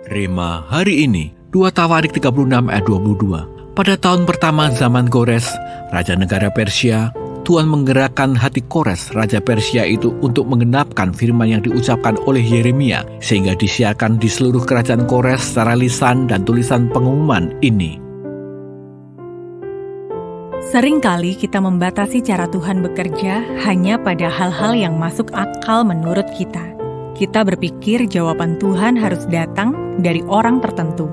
Rema hari ini 2 Tawarik 36 ayat 22. Pada tahun pertama zaman Kores, Raja Negara Persia, Tuhan menggerakkan hati Kores, Raja Persia itu untuk menggenapkan firman yang diucapkan oleh Yeremia, sehingga disiarkan di seluruh kerajaan Kores secara lisan dan tulisan pengumuman ini. Seringkali kita membatasi cara Tuhan bekerja hanya pada hal-hal yang masuk akal menurut kita. Kita berpikir jawaban Tuhan harus datang dari orang tertentu,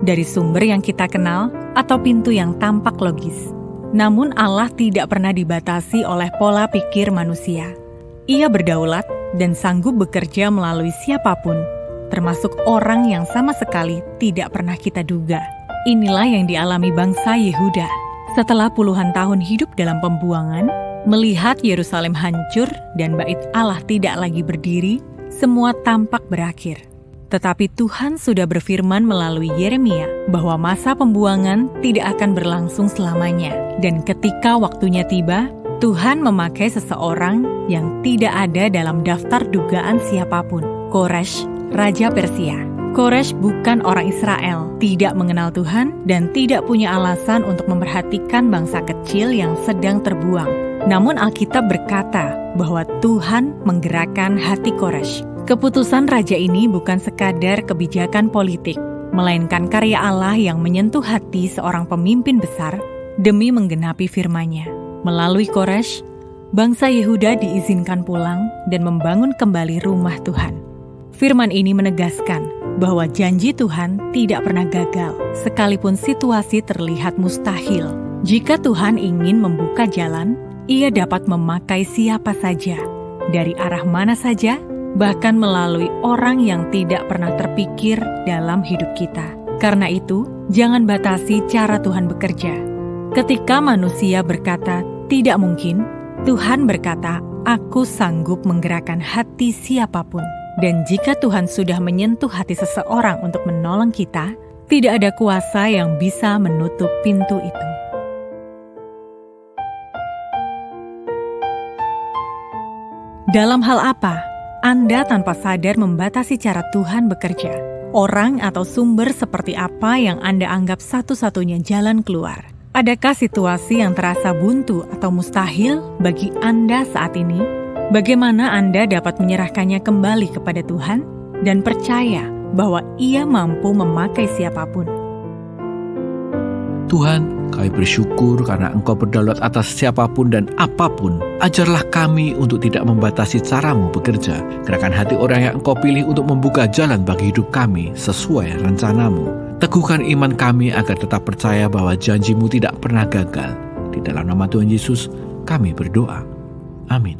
dari sumber yang kita kenal, atau pintu yang tampak logis. Namun Allah tidak pernah dibatasi oleh pola pikir manusia. Ia berdaulat dan sanggup bekerja melalui siapapun, termasuk orang yang sama sekali tidak pernah kita duga. Inilah yang dialami bangsa Yehuda. Setelah puluhan tahun hidup dalam pembuangan, melihat Yerusalem hancur dan bait Allah tidak lagi berdiri, semua tampak berakhir. Tetapi Tuhan sudah berfirman melalui Yeremia bahwa masa pembuangan tidak akan berlangsung selamanya. Dan ketika waktunya tiba, Tuhan memakai seseorang yang tidak ada dalam daftar dugaan siapapun, Koresh, Raja Persia. Koresh bukan orang Israel, tidak mengenal Tuhan, dan tidak punya alasan untuk memperhatikan bangsa kecil yang sedang terbuang. Namun Alkitab berkata bahwa Tuhan menggerakkan hati Koresh. Keputusan raja ini bukan sekadar kebijakan politik, melainkan karya Allah yang menyentuh hati seorang pemimpin besar demi menggenapi firman-Nya. Melalui Koresh, bangsa Yehuda diizinkan pulang dan membangun kembali rumah Tuhan. Firman ini menegaskan bahwa janji Tuhan tidak pernah gagal, sekalipun situasi terlihat mustahil. Jika Tuhan ingin membuka jalan, Ia dapat memakai siapa saja, dari arah mana saja, bahkan melalui orang yang tidak pernah terpikir dalam hidup kita. Karena itu, jangan batasi cara Tuhan bekerja. Ketika manusia berkata, tidak mungkin, Tuhan berkata, aku sanggup menggerakkan hati siapapun. Dan jika Tuhan sudah menyentuh hati seseorang untuk menolong kita, tidak ada kuasa yang bisa menutup pintu itu. Dalam hal apa Anda tanpa sadar membatasi cara Tuhan bekerja? Orang atau sumber seperti apa yang Anda anggap satu-satunya jalan keluar? Adakah situasi yang terasa buntu atau mustahil bagi Anda saat ini? Bagaimana Anda dapat menyerahkannya kembali kepada Tuhan dan percaya bahwa Ia mampu memakai siapapun? Tuhan, kami bersyukur karena Engkau berdaulat atas siapapun dan apapun. Ajarlah kami untuk tidak membatasi cara-Mu bekerja. Gerakan hati orang yang Engkau pilih untuk membuka jalan bagi hidup kami sesuai rencana-Mu. Teguhkan iman kami agar tetap percaya bahwa janji-Mu tidak pernah gagal. Di dalam nama Tuhan Yesus, kami berdoa. Amin.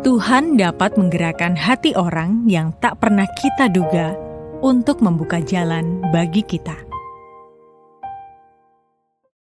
Tuhan dapat menggerakkan hati orang yang tak pernah kita duga untuk membuka jalan bagi kita.